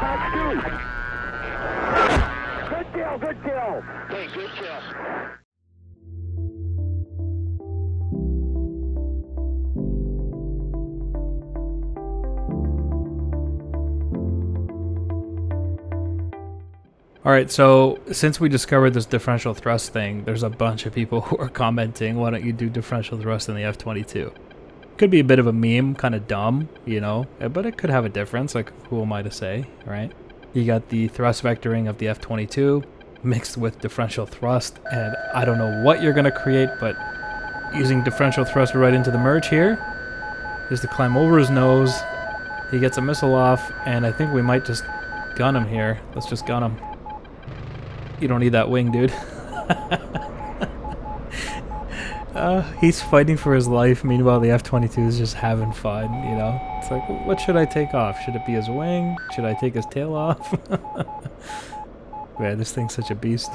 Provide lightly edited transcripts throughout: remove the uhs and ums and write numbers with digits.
Good kill, good kill. Hey, good kill. Alright, so since we discovered this differential thrust thing, there's a bunch of people who are commenting, why don't you do differential thrust in the F-22? Could be a bit of a meme, kind of dumb, you know, but it could have a difference, like who am I to say, right? You got the thrust vectoring of the F-22 mixed with differential thrust, and I don't know what you're going to create, but using differential thrust right into the merge here is to climb over his nose. He gets a missile off, and I think we might just gun him here. Let's just gun him. You don't need that wing, dude. He's fighting for his life. Meanwhile, the F-22 is just having fun, you know? It's like, what should I take off? Should it be his wing? Should I take his tail off? Man, this thing's such a beast.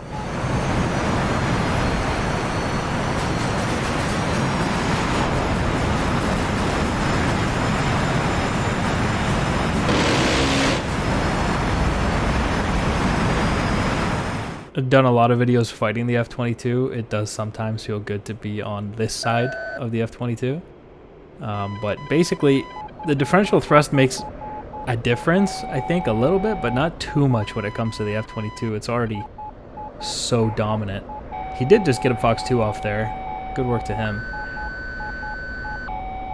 I've done a lot of videos fighting the F-22. It does sometimes feel good to be on this side of the F-22. But basically, the differential thrust makes a difference, I think, a little bit, but not too much when it comes to the F-22. It's already so dominant. He did just get a Fox 2 off there. Good work to him.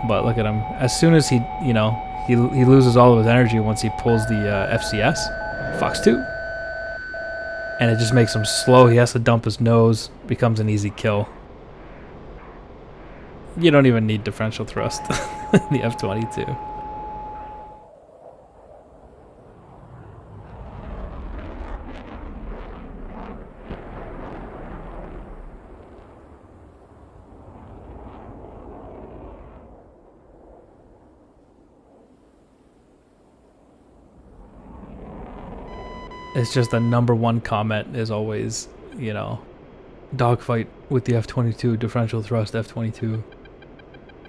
But look at him. As soon as he, you know, he loses all of his energy once he pulls the FCS. Fox 2. And it just makes him slow. He has to dump his nose. Becomes an easy kill. You don't even need differential thrust in the F-22. It's just the #1 comment is always, you know, dogfight with the F-22, differential thrust F-22.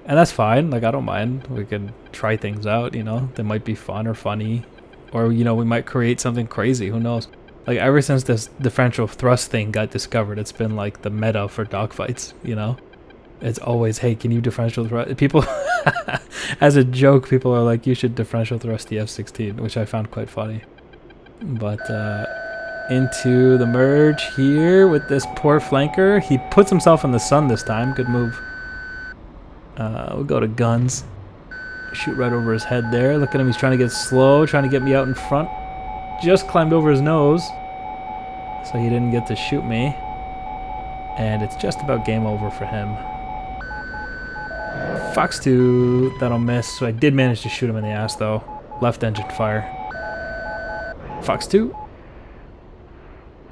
And that's fine, like I don't mind. We can try things out, you know. They might be fun or funny. Or, you know, we might create something crazy, who knows. Like ever since this differential thrust thing got discovered, it's been like the meta for dogfights, you know. It's always, hey, can you differential thrust? People, as a joke, people are like, you should differential thrust the F-16, which I found quite funny. But into the merge here with this poor flanker. He puts himself in the sun this time. Good move. We'll go to guns. Shoot right over his head there. Look at him. He's trying to get slow, trying to get me out in front. Just climbed over his nose, so he didn't get to shoot me. And it's just about game over for him. Fox 2, that'll miss. So I did manage to shoot him in the ass, though. Left engine fire. Fox 2.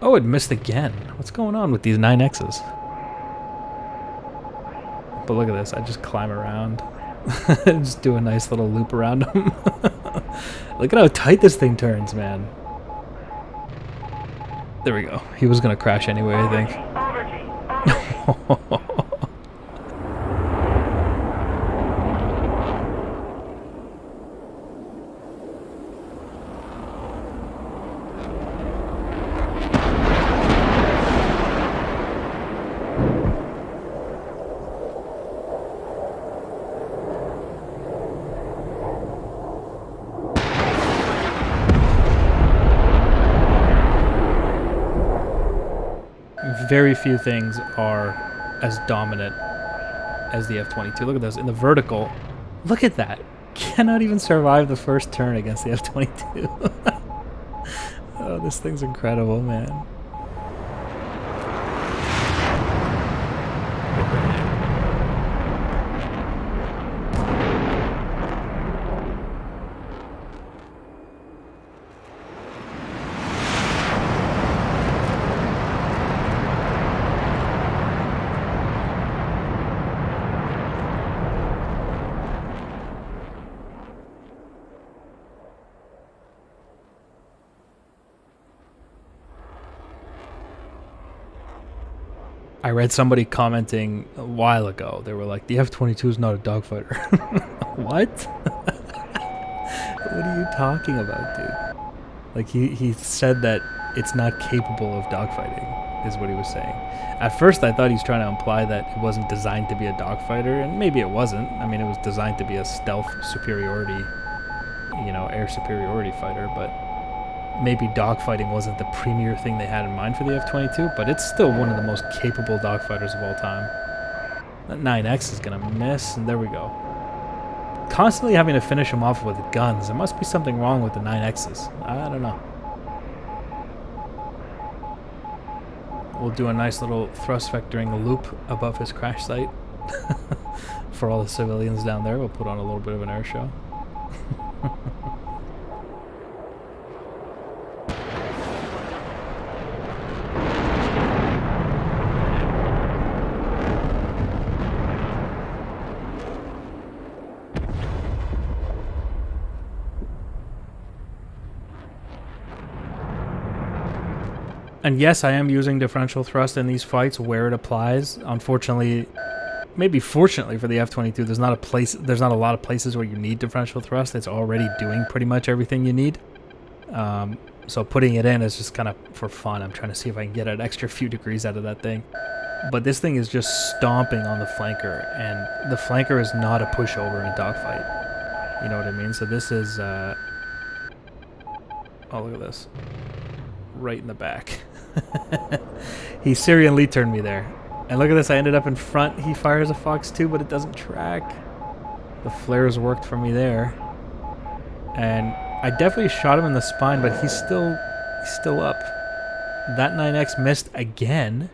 Oh, it missed again. What's going on with these 9Xs? But look at this. I just climb around. Just do a nice little loop around him. Look at how tight this thing turns, man. There we go. He was going to crash anyway, I think. Very few things are as dominant as the F-22. Look at this. In the vertical, look at that. Cannot even survive the first turn against the F-22. Oh, this thing's incredible, man. I read somebody commenting a while ago. They were like, the F-22 is not a dogfighter. What? What are you talking about, dude? Like, he said that it's not capable of dogfighting, is what he was saying. At first, I thought he was trying to imply that it wasn't designed to be a dogfighter, and maybe it wasn't. I mean, it was designed to be a stealth superiority, you know, air superiority fighter, but maybe dogfighting wasn't the premier thing they had in mind for the F-22, but it's still one of the most capable dogfighters of all time. That 9X is gonna miss, and there we go. Constantly having to finish him off with guns. There must be something wrong with the 9Xs. I don't know. We'll do a nice little thrust vectoring loop above his crash site. For all the civilians down there, we'll put on a little bit of an air show. And yes, I am using differential thrust in these fights where it applies. Unfortunately, maybe fortunately for the F-22, there's not a lot of places where you need differential thrust. It's already doing pretty much everything you need. So putting it in is just kind of for fun. I'm trying to see if I can get an extra few degrees out of that thing. But this thing is just stomping on the flanker, and the flanker is not a pushover in a dogfight. You know what I mean? So this is... oh, look at this. Right in the back. He Syrian lead turned me there. And look at this, I ended up in front. He fires a Fox 2, but it doesn't track. The flares worked for me there. And I definitely shot him in the spine, but he's still up. That 9X missed again.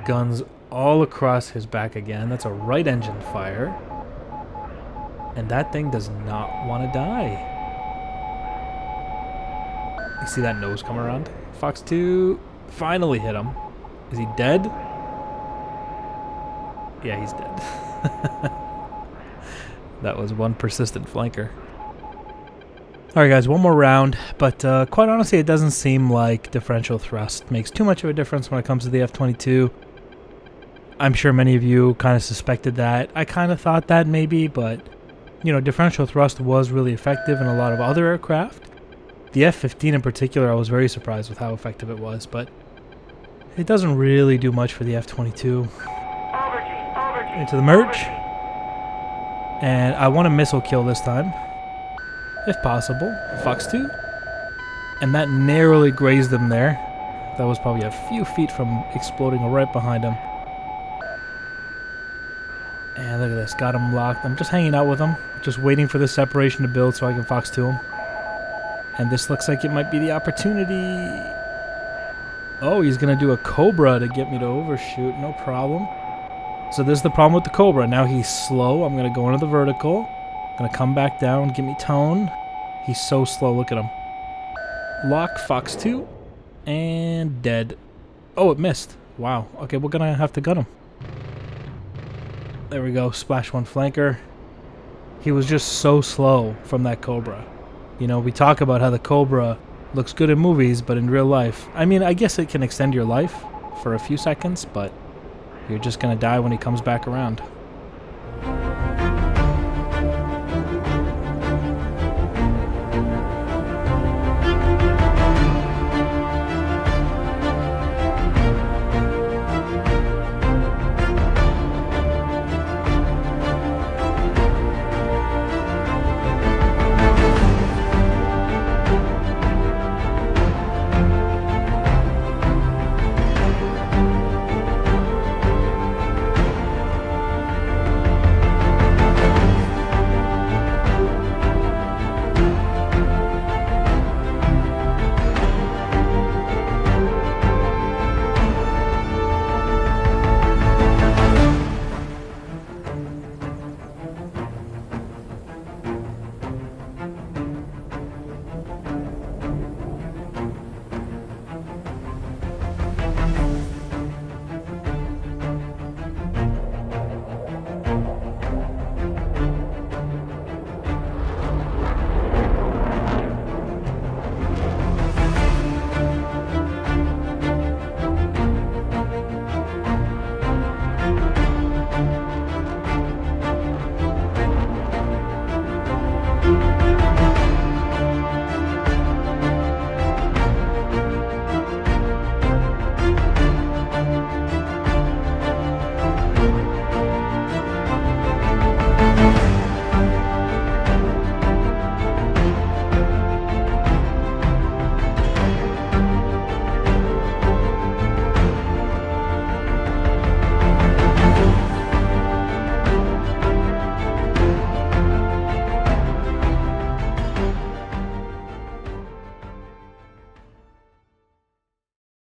Guns all across his back again. That's a right engine fire. And that thing does not want to die. You see that nose come around? Fox 2 finally hit him. Is he dead? Yeah, he's dead. That was one persistent flanker. Alright guys, one more round, but quite honestly it doesn't seem like differential thrust makes too much of a difference when it comes to the F-22. I'm sure many of you kind of suspected that. I kind of thought that maybe, but you know, differential thrust was really effective in a lot of other aircraft. The F-15 in particular, I was very surprised with how effective it was, but it doesn't really do much for the F-22. Into the merge. And I want a missile kill this time, if possible. Fox 2. And that narrowly grazed them there. That was probably a few feet from exploding right behind him. And look at this, got him locked. I'm just hanging out with him, just waiting for the separation to build so I can Fox 2 him. And this looks like it might be the opportunity. Oh, he's going to do a Cobra to get me to overshoot. No problem. So this is the problem with the Cobra. Now he's slow. I'm going to go into the vertical. Going to come back down, give me tone. He's so slow. Look at him. Lock, Fox 2. And dead. Oh, it missed. Wow. Okay, we're going to have to gun him. There we go. Splash 1 flanker. He was just so slow from that Cobra. You know, we talk about how the Cobra looks good in movies, but in real life, I mean, I guess it can extend your life for a few seconds, but you're just going to die when he comes back around.